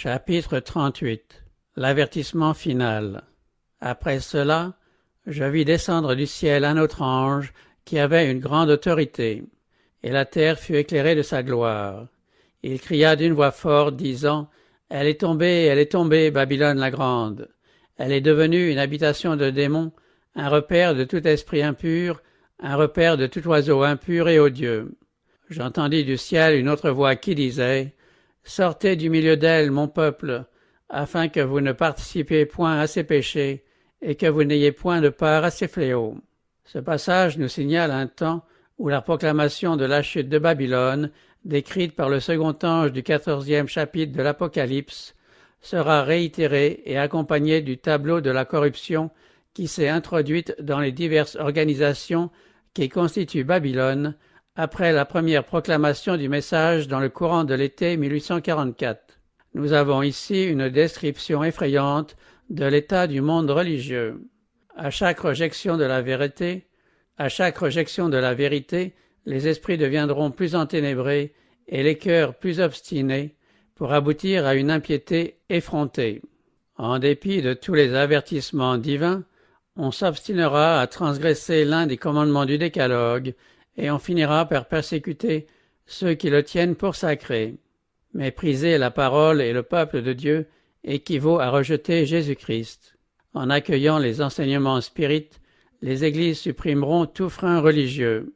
Chapitre 38. L'avertissement final. Après cela, je vis descendre du ciel un autre ange qui avait une grande autorité, et la terre fut éclairée de sa gloire. Il cria d'une voix forte, disant, « Elle est tombée, Babylone la grande. Elle est devenue une habitation de démons, un repère de tout esprit impur, un repère de tout oiseau impur et odieux. » J'entendis du ciel une autre voix qui disait, « Sortez du milieu d'elle, mon peuple, afin que vous ne participiez point à ses péchés, et que vous n'ayez point de part à ses fléaux. » Ce passage nous signale un temps où la proclamation de la chute de Babylone, décrite par le second ange du 14e chapitre de l'Apocalypse, sera réitérée et accompagnée du tableau de la corruption qui s'est introduite dans les diverses organisations qui constituent Babylone après la première proclamation du message dans le courant de l'été 1844. Nous avons ici une description effrayante de l'état du monde religieux. À chaque rejection de la vérité, les esprits deviendront plus enténébrés et les cœurs plus obstinés pour aboutir à une impiété effrontée. En dépit de tous les avertissements divins, on s'obstinera à transgresser l'un des commandements du décalogue et on finira par persécuter ceux qui le tiennent pour sacré. Mépriser la parole et le peuple de Dieu équivaut à rejeter Jésus-Christ. En accueillant les enseignements spirites, les églises supprimeront tout frein religieux.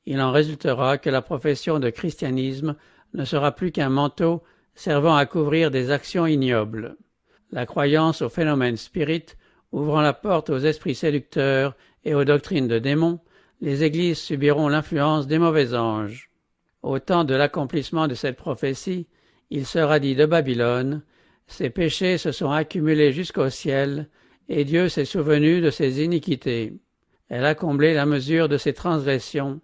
Il en résultera que la profession de christianisme ne sera plus qu'un manteau servant à couvrir des actions ignobles. La croyance aux phénomènes spirites ouvrant la porte aux esprits séducteurs et aux doctrines de démons, les églises subiront l'influence des mauvais anges. Au temps de l'accomplissement de cette prophétie, il sera dit de Babylone, « Ses péchés se sont accumulés jusqu'au ciel, et Dieu s'est souvenu de ses iniquités. Elle a comblé la mesure de ses transgressions.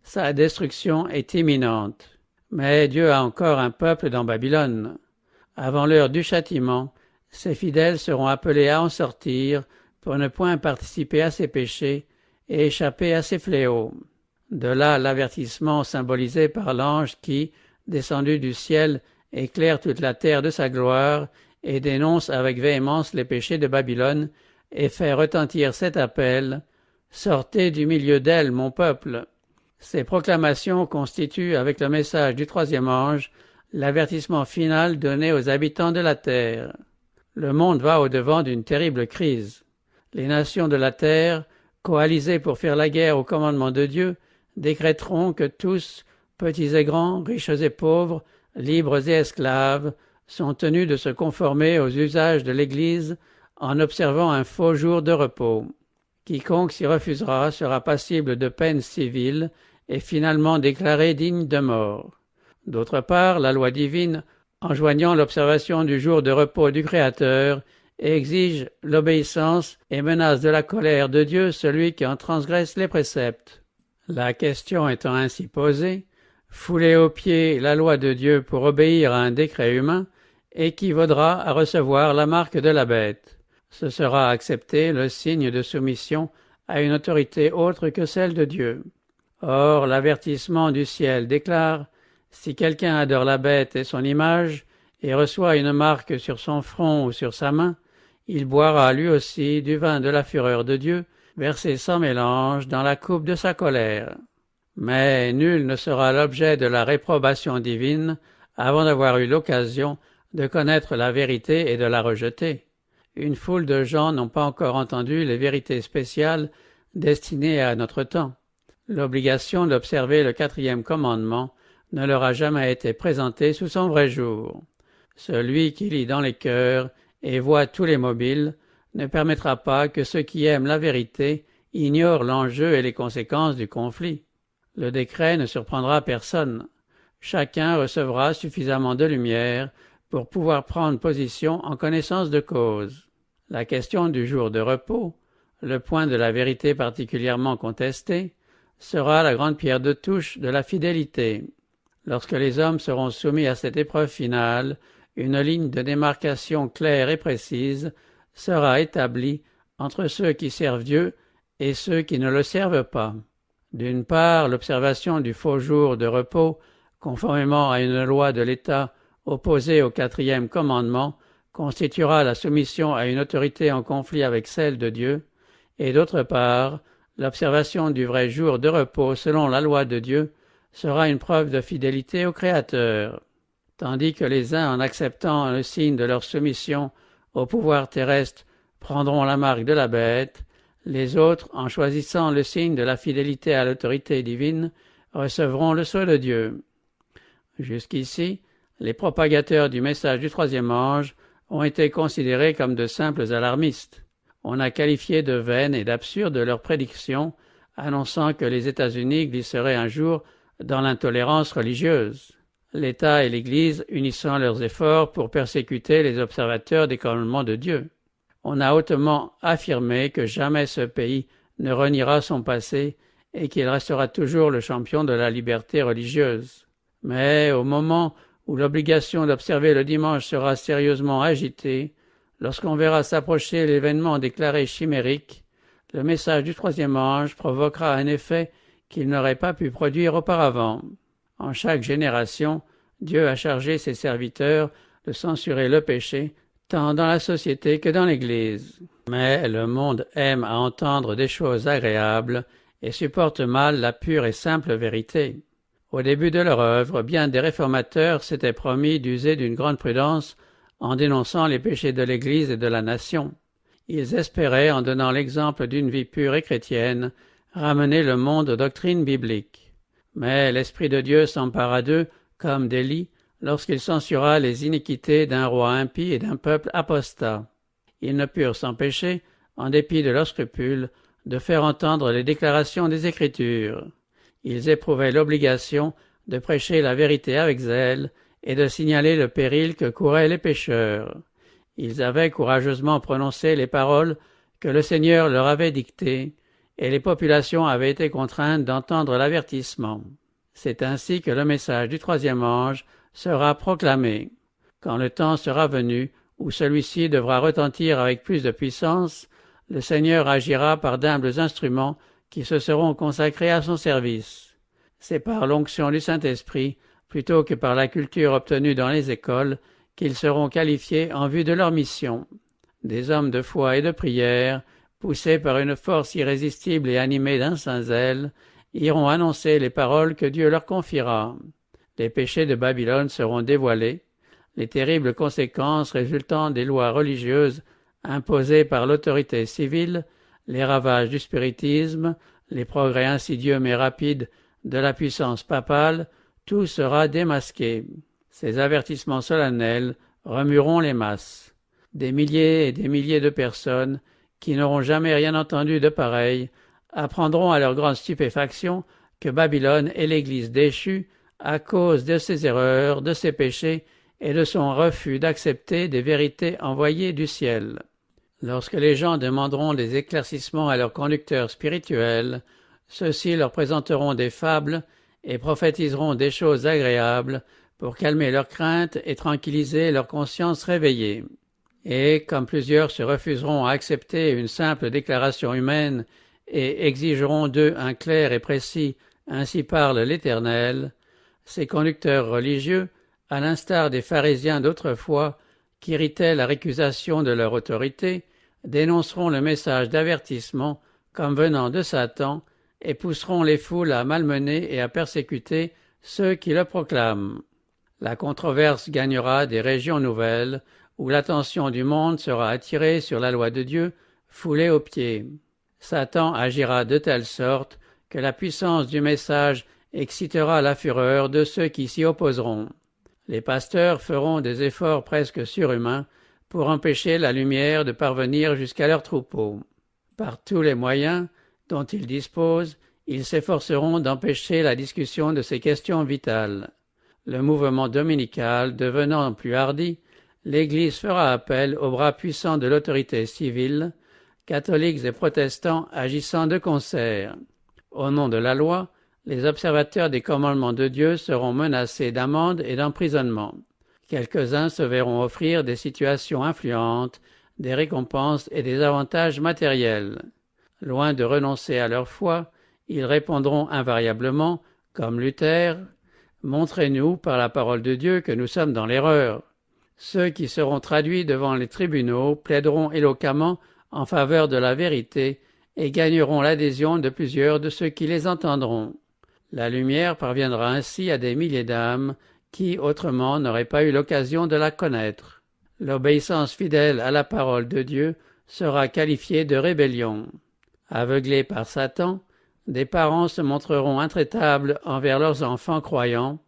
Sa destruction est imminente. Mais Dieu a encore un peuple dans Babylone. Avant l'heure du châtiment, ses fidèles seront appelés à en sortir pour ne point participer à ses péchés et échapper à ses fléaux. » De là l'avertissement symbolisé par l'ange qui, descendu du ciel, éclaire toute la terre de sa gloire et dénonce avec véhémence les péchés de Babylone et fait retentir cet appel « Sortez du milieu d'elle, mon peuple ». Ces proclamations constituent, avec le message du troisième ange, l'avertissement final donné aux habitants de la terre. Le monde va au-devant d'une terrible crise. Les nations de la terre, coalisées pour faire la guerre au commandement de Dieu, décréteront que tous, petits et grands, riches et pauvres, libres et esclaves, sont tenus de se conformer aux usages de l'Église en observant un faux jour de repos. Quiconque s'y refusera sera passible de peines civiles et finalement déclaré digne de mort. D'autre part, la loi divine, enjoignant l'observation du jour de repos du Créateur, exige l'obéissance et menace de la colère de Dieu celui qui en transgresse les préceptes. La question étant ainsi posée, fouler aux pieds la loi de Dieu pour obéir à un décret humain équivaudra à recevoir la marque de la bête. Ce sera accepter le signe de soumission à une autorité autre que celle de Dieu. Or, l'avertissement du ciel déclare « Si quelqu'un adore la bête et son image, et reçoit une marque sur son front ou sur sa main, il boira lui aussi du vin de la fureur de Dieu, versé sans mélange dans la coupe de sa colère. » Mais nul ne sera l'objet de la réprobation divine avant d'avoir eu l'occasion de connaître la vérité et de la rejeter. Une foule de gens n'ont pas encore entendu les vérités spéciales destinées à notre temps. L'obligation d'observer le 4e commandement ne leur a jamais été présentée sous son vrai jour. Celui qui lit dans les cœurs et voit tous les mobiles ne permettra pas que ceux qui aiment la vérité ignorent l'enjeu et les conséquences du conflit. Le décret ne surprendra personne. Chacun recevra suffisamment de lumière pour pouvoir prendre position en connaissance de cause. La question du jour de repos, le point de la vérité particulièrement contesté, sera la grande pierre de touche de la fidélité. Lorsque les hommes seront soumis à cette épreuve finale, une ligne de démarcation claire et précise sera établie entre ceux qui servent Dieu et ceux qui ne le servent pas. D'une part, l'observation du faux jour de repos, conformément à une loi de l'État opposée au quatrième commandement, constituera la soumission à une autorité en conflit avec celle de Dieu, et d'autre part, l'observation du vrai jour de repos selon la loi de Dieu sera une preuve de fidélité au Créateur, tandis que les uns, en acceptant le signe de leur soumission au pouvoir terrestre, prendront la marque de la bête, les autres, en choisissant le signe de la fidélité à l'autorité divine, recevront le sceau de Dieu. Jusqu'ici, les propagateurs du message du troisième ange ont été considérés comme de simples alarmistes. On a qualifié de vaines et d'absurdes leurs prédictions, annonçant que les États-Unis glisseraient un jour dans l'intolérance religieuse. L'État et l'Église unissant leurs efforts pour persécuter les observateurs des commandements de Dieu. On a hautement affirmé que jamais ce pays ne reniera son passé et qu'il restera toujours le champion de la liberté religieuse. Mais au moment où l'obligation d'observer le dimanche sera sérieusement agitée, lorsqu'on verra s'approcher l'événement déclaré chimérique, le message du troisième ange provoquera un effet qu'il n'aurait pas pu produire auparavant. En chaque génération, Dieu a chargé ses serviteurs de censurer le péché, tant dans la société que dans l'Église. Mais le monde aime à entendre des choses agréables et supporte mal la pure et simple vérité. Au début de leur œuvre, bien des réformateurs s'étaient promis d'user d'une grande prudence en dénonçant les péchés de l'Église et de la nation. Ils espéraient, en donnant l'exemple d'une vie pure et chrétienne, ramener le monde aux doctrines bibliques. Mais l'Esprit de Dieu s'empara d'eux comme d'Élie lorsqu'il censura les iniquités d'un roi impie et d'un peuple apostat. Ils ne purent s'empêcher, en dépit de leurs scrupules, de faire entendre les déclarations des Écritures. Ils éprouvaient l'obligation de prêcher la vérité avec zèle et de signaler le péril que couraient les pécheurs. Ils avaient courageusement prononcé les paroles que le Seigneur leur avait dictées, et les populations avaient été contraintes d'entendre l'avertissement. C'est ainsi que le message du troisième ange sera proclamé. Quand le temps sera venu où celui-ci devra retentir avec plus de puissance, le Seigneur agira par d'humbles instruments qui se seront consacrés à son service. C'est par l'onction du Saint-Esprit, plutôt que par la culture obtenue dans les écoles, qu'ils seront qualifiés en vue de leur mission. Des hommes de foi et de prière, poussés par une force irrésistible et animés d'un saint zèle, iront annoncer les paroles que Dieu leur confiera. Les péchés de Babylone seront dévoilés, les terribles conséquences résultant des lois religieuses imposées par l'autorité civile, les ravages du spiritisme, les progrès insidieux mais rapides de la puissance papale, tout sera démasqué. Ces avertissements solennels remueront les masses. Des milliers et des milliers de personnes, qui n'auront jamais rien entendu de pareil, apprendront à leur grande stupéfaction que Babylone est l'Église déchue à cause de ses erreurs, de ses péchés et de son refus d'accepter des vérités envoyées du ciel. Lorsque les gens demanderont des éclaircissements à leurs conducteurs spirituels, ceux-ci leur présenteront des fables et prophétiseront des choses agréables pour calmer leurs craintes et tranquilliser leur conscience réveillée. Et comme plusieurs se refuseront à accepter une simple déclaration humaine et exigeront d'eux un clair et précis « Ainsi parle l'Éternel », ces conducteurs religieux, à l'instar des pharisiens d'autrefois, qui irritaient la récusation de leur autorité, dénonceront le message d'avertissement comme venant de Satan et pousseront les foules à malmener et à persécuter ceux qui le proclament. La controverse gagnera des régions nouvelles où l'attention du monde sera attirée sur la loi de Dieu, foulée aux pieds. Satan agira de telle sorte que la puissance du message excitera la fureur de ceux qui s'y opposeront. Les pasteurs feront des efforts presque surhumains pour empêcher la lumière de parvenir jusqu'à leurs troupeaux. Par tous les moyens dont ils disposent, ils s'efforceront d'empêcher la discussion de ces questions vitales. Le mouvement dominical devenant plus hardi, l'Église fera appel aux bras puissants de l'autorité civile, catholiques et protestants agissant de concert. Au nom de la loi, les observateurs des commandements de Dieu seront menacés d'amende et d'emprisonnement. Quelques-uns se verront offrir des situations influentes, des récompenses et des avantages matériels. Loin de renoncer à leur foi, ils répondront invariablement, comme Luther, Montrez-nous par la parole de Dieu que nous sommes dans l'erreur. Ceux qui seront traduits devant les tribunaux plaideront éloquemment en faveur de la vérité et gagneront l'adhésion de plusieurs de ceux qui les entendront. La lumière parviendra ainsi à des milliers d'âmes qui, autrement, n'auraient pas eu l'occasion de la connaître. L'obéissance fidèle à la parole de Dieu sera qualifiée de rébellion. Aveuglés par Satan, des parents se montreront intraitables envers leurs enfants croyants,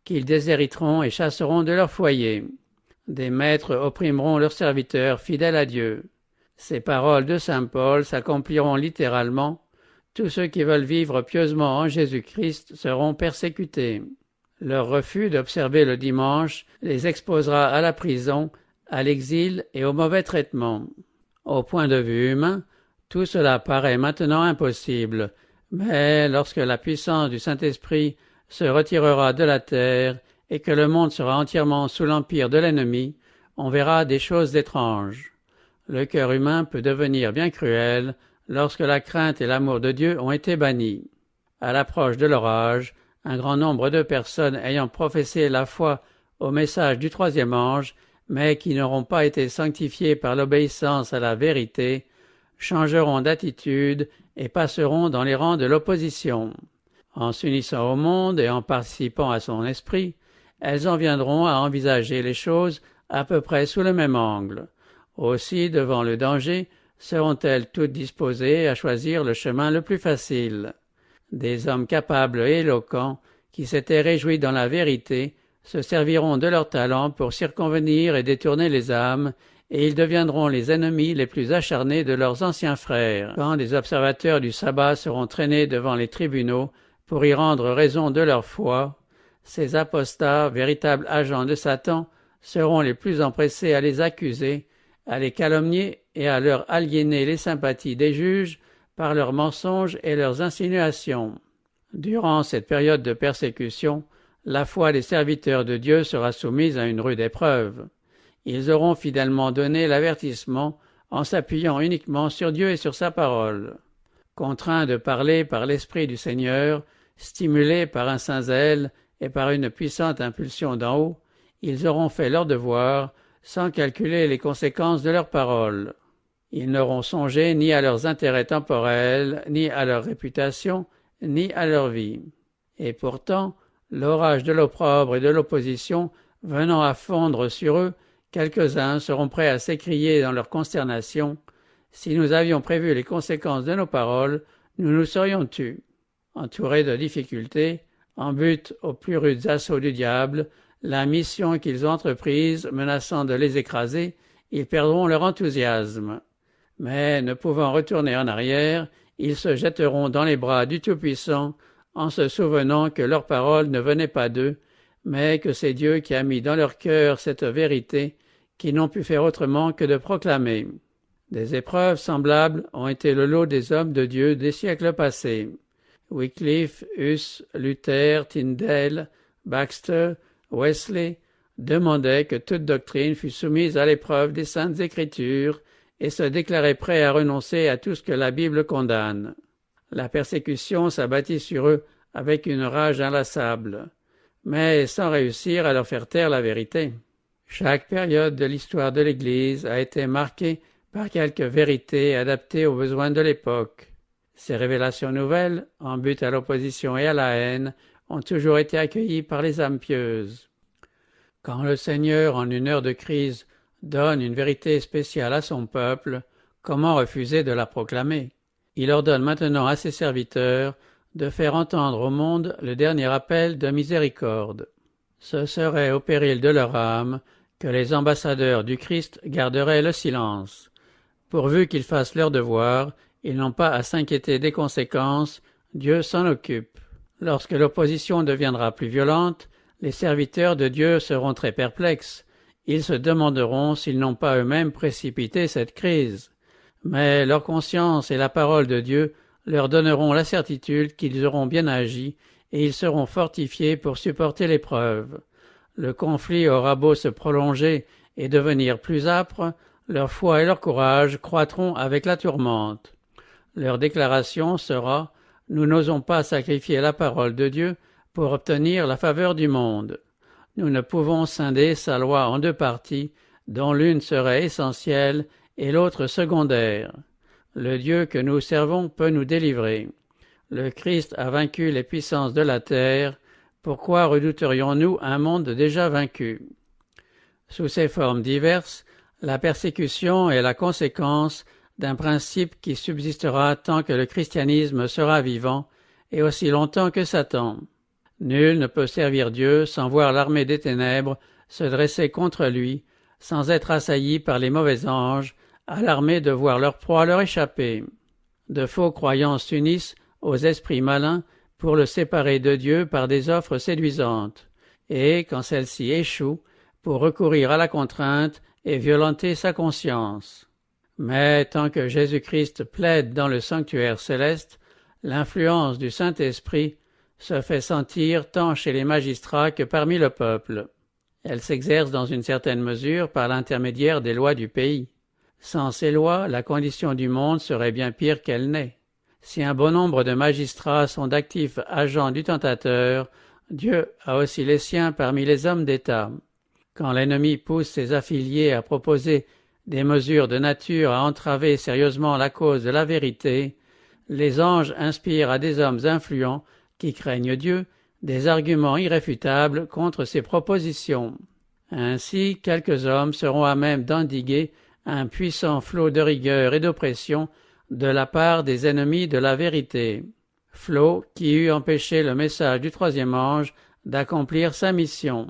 qu'ils déshériteront et chasseront de leur foyer. Des maîtres opprimeront leurs serviteurs fidèles à Dieu. Ces paroles de saint Paul s'accompliront littéralement. Tous ceux qui veulent vivre pieusement en Jésus-Christ seront persécutés. Leur refus d'observer le dimanche les exposera à la prison, à l'exil et au mauvais traitement. Au point de vue humain, tout cela paraît maintenant impossible, mais lorsque la puissance du Saint-Esprit se retirera de la terre et que le monde sera entièrement sous l'empire de l'ennemi, on verra des choses étranges. Le cœur humain peut devenir bien cruel lorsque la crainte et l'amour de Dieu ont été bannis. À l'approche de l'orage, un grand nombre de personnes ayant professé la foi au message du troisième ange, mais qui n'auront pas été sanctifiées par l'obéissance à la vérité, changeront d'attitude et passeront dans les rangs de l'opposition. En s'unissant au monde et en participant à son esprit, elles en viendront à envisager les choses à peu près sous le même angle. Aussi, devant le danger, seront-elles toutes disposées à choisir le chemin le plus facile. Des hommes capables et éloquents, qui s'étaient réjouis dans la vérité, se serviront de leur talent pour circonvenir et détourner les âmes, et ils deviendront les ennemis les plus acharnés de leurs anciens frères. Quand des observateurs du sabbat seront traînés devant les tribunaux pour y rendre raison de leur foi, ces apostats, véritables agents de Satan, seront les plus empressés à les accuser, à les calomnier et à leur aliéner les sympathies des juges par leurs mensonges et leurs insinuations. Durant cette période de persécution, la foi des serviteurs de Dieu sera soumise à une rude épreuve. Ils auront fidèlement donné l'avertissement en s'appuyant uniquement sur Dieu et sur sa parole. Contraints de parler par l'Esprit du Seigneur, stimulés par un saint zèle et par une puissante impulsion d'en haut, ils auront fait leur devoir sans calculer les conséquences de leurs paroles. Ils n'auront songé ni à leurs intérêts temporels, ni à leur réputation, ni à leur vie. Et pourtant, l'orage de l'opprobre et de l'opposition venant à fondre sur eux, quelques-uns seront prêts à s'écrier dans leur consternation « Si nous avions prévu les conséquences de nos paroles, nous nous serions tus. » Entourés de difficultés, en butte aux plus rudes assauts du diable, la mission qu'ils ont entreprise menaçant de les écraser, ils perdront leur enthousiasme. Mais, ne pouvant retourner en arrière, ils se jetteront dans les bras du Tout-Puissant en se souvenant que leur parole ne venait pas d'eux, mais que c'est Dieu qui a mis dans leur cœur cette vérité qu'ils n'ont pu faire autrement que de proclamer. Des épreuves semblables ont été le lot des hommes de Dieu des siècles passés. Wycliffe, Huss, Luther, Tyndale, Baxter, Wesley demandaient que toute doctrine fût soumise à l'épreuve des Saintes Écritures et se déclaraient prêts à renoncer à tout ce que la Bible condamne. La persécution s'abattit sur eux avec une rage inlassable, mais sans réussir à leur faire taire la vérité. Chaque période de l'histoire de l'Église a été marquée par quelques vérités adaptées aux besoins de l'époque. Ces révélations nouvelles, en but à l'opposition et à la haine, ont toujours été accueillies par les âmes pieuses. Quand le Seigneur, en une heure de crise, donne une vérité spéciale à son peuple, comment refuser de la proclamer? Il ordonne maintenant à ses serviteurs de faire entendre au monde le dernier appel de miséricorde. Ce serait au péril de leur âme que les ambassadeurs du Christ garderaient le silence. Pourvu qu'ils fassent leur devoir, ils n'ont pas à s'inquiéter des conséquences, Dieu s'en occupe. Lorsque l'opposition deviendra plus violente, les serviteurs de Dieu seront très perplexes. Ils se demanderont s'ils n'ont pas eux-mêmes précipité cette crise. Mais leur conscience et la parole de Dieu leur donneront la certitude qu'ils auront bien agi et ils seront fortifiés pour supporter l'épreuve. Le conflit aura beau se prolonger et devenir plus âpre, leur foi et leur courage croîtront avec la tourmente. Leur déclaration sera « Nous n'osons pas sacrifier la parole de Dieu pour obtenir la faveur du monde. Nous ne pouvons scinder sa loi en deux parties, dont l'une serait essentielle et l'autre secondaire. Le Dieu que nous servons peut nous délivrer. Le Christ a vaincu les puissances de la terre. Pourquoi redouterions-nous un monde déjà vaincu? Sous ses formes diverses, la persécution est la conséquence d'un principe qui subsistera tant que le christianisme sera vivant et aussi longtemps que Satan. Nul ne peut servir Dieu sans voir l'armée des ténèbres se dresser contre lui, sans être assailli par les mauvais anges, alarmés de voir leur proie leur échapper. De faux croyants s'unissent aux esprits malins pour le séparer de Dieu par des offres séduisantes, et, quand celles-ci échouent, pour recourir à la contrainte et violenter sa conscience. Mais tant que Jésus-Christ plaide dans le sanctuaire céleste, l'influence du Saint-Esprit se fait sentir tant chez les magistrats que parmi le peuple. Elle s'exerce dans une certaine mesure par l'intermédiaire des lois du pays. Sans ces lois, la condition du monde serait bien pire qu'elle n'est. Si un bon nombre de magistrats sont d'actifs agents du tentateur, Dieu a aussi les siens parmi les hommes d'État. Quand l'ennemi pousse ses affiliés à proposer des mesures de nature à entraver sérieusement la cause de la vérité, les anges inspirent à des hommes influents qui craignent Dieu des arguments irréfutables contre ses propositions. Ainsi, quelques hommes seront à même d'endiguer un puissant flot de rigueur et d'oppression de la part des ennemis de la vérité, flot qui eût empêché le message du troisième ange d'accomplir sa mission.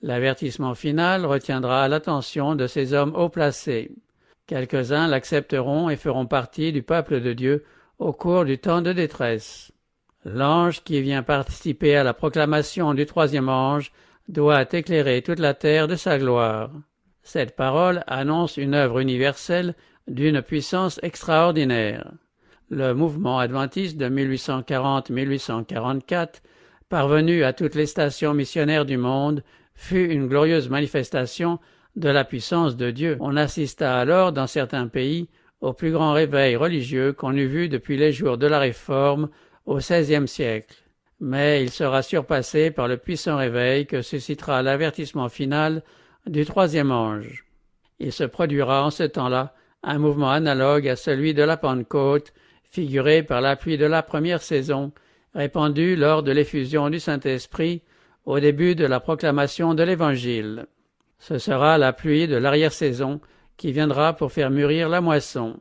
L'avertissement final retiendra l'attention de ces hommes haut placés. Quelques-uns l'accepteront et feront partie du peuple de Dieu au cours du temps de détresse. L'ange qui vient participer à la proclamation du troisième ange doit éclairer toute la terre de sa gloire. Cette parole annonce une œuvre universelle d'une puissance extraordinaire. Le mouvement adventiste de 1840-1844, parvenu à toutes les stations missionnaires du monde, fut une glorieuse manifestation de la puissance de Dieu. On assista alors dans certains pays au plus grand réveil religieux qu'on eût vu depuis les jours de la Réforme au XVIe siècle. Mais il sera surpassé par le puissant réveil que suscitera l'avertissement final du troisième ange. Il se produira en ce temps-là un mouvement analogue à celui de la Pentecôte, figuré par la pluie de la première saison, répandue lors de l'effusion du Saint-Esprit au début de la proclamation de l'Évangile. Ce sera la pluie de l'arrière-saison qui viendra pour faire mûrir la moisson.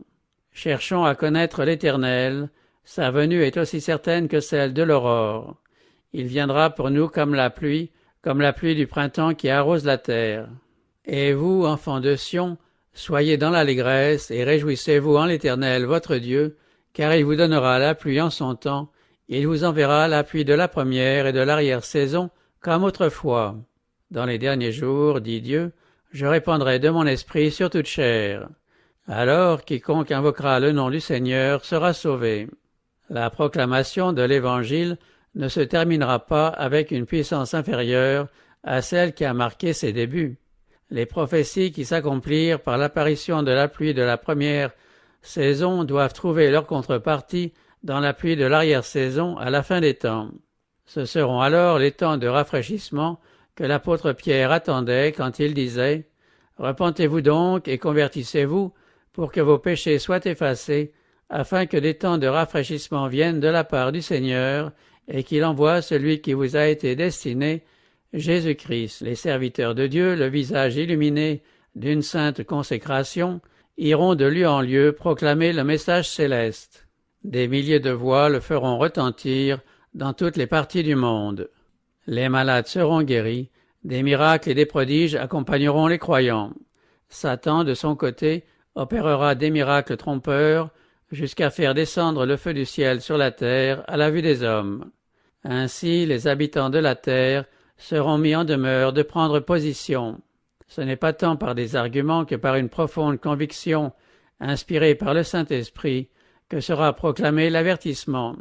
Cherchons à connaître l'Éternel, sa venue est aussi certaine que celle de l'aurore. Il viendra pour nous comme la pluie du printemps qui arrose la terre. Et vous, enfants de Sion, soyez dans l'allégresse et réjouissez-vous en l'Éternel votre Dieu, car il vous donnera la pluie en son temps, il vous enverra la pluie de la première et de l'arrière-saison, comme autrefois. Dans les derniers jours, dit Dieu, je répandrai de mon esprit sur toute chair. Alors quiconque invoquera le nom du Seigneur sera sauvé. La proclamation de l'Évangile ne se terminera pas avec une puissance inférieure à celle qui a marqué ses débuts. Les prophéties qui s'accomplirent par l'apparition de la pluie de la première saison doivent trouver leur contrepartie dans la pluie de l'arrière-saison à la fin des temps. Ce seront alors les temps de rafraîchissement que l'apôtre Pierre attendait quand il disait « Repentez-vous donc et convertissez-vous pour que vos péchés soient effacés, afin que des temps de rafraîchissement viennent de la part du Seigneur et qu'il envoie celui qui vous a été destiné, Jésus-Christ. » Les serviteurs de Dieu, le visage illuminé d'une sainte consécration, iront de lieu en lieu proclamer le message céleste. Des milliers de voix le feront retentir dans toutes les parties du monde. Les malades seront guéris, des miracles et des prodiges accompagneront les croyants. Satan, de son côté, opérera des miracles trompeurs jusqu'à faire descendre le feu du ciel sur la terre à la vue des hommes. Ainsi, les habitants de la terre seront mis en demeure de prendre position. Ce n'est pas tant par des arguments que par une profonde conviction inspirée par le Saint-Esprit que sera proclamé l'avertissement.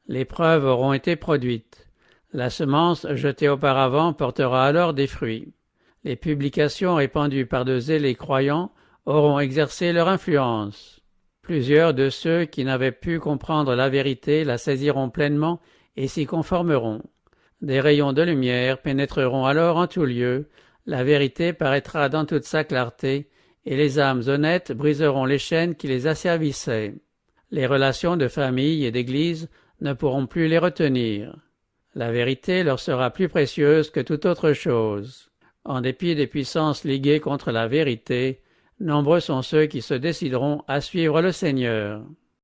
Les preuves auront été produites. La semence jetée auparavant portera alors des fruits. Les publications répandues par de zélés croyants auront exercé leur influence. Plusieurs de ceux qui n'avaient pu comprendre la vérité la saisiront pleinement et s'y conformeront. Des rayons de lumière pénétreront alors en tout lieu, la vérité paraîtra dans toute sa clarté, et les âmes honnêtes briseront les chaînes qui les asservissaient. Les relations de famille et d'Église ne pourront plus les retenir. La vérité leur sera plus précieuse que toute autre chose. En dépit des puissances liguées contre la vérité, nombreux sont ceux qui se décideront à suivre le Seigneur.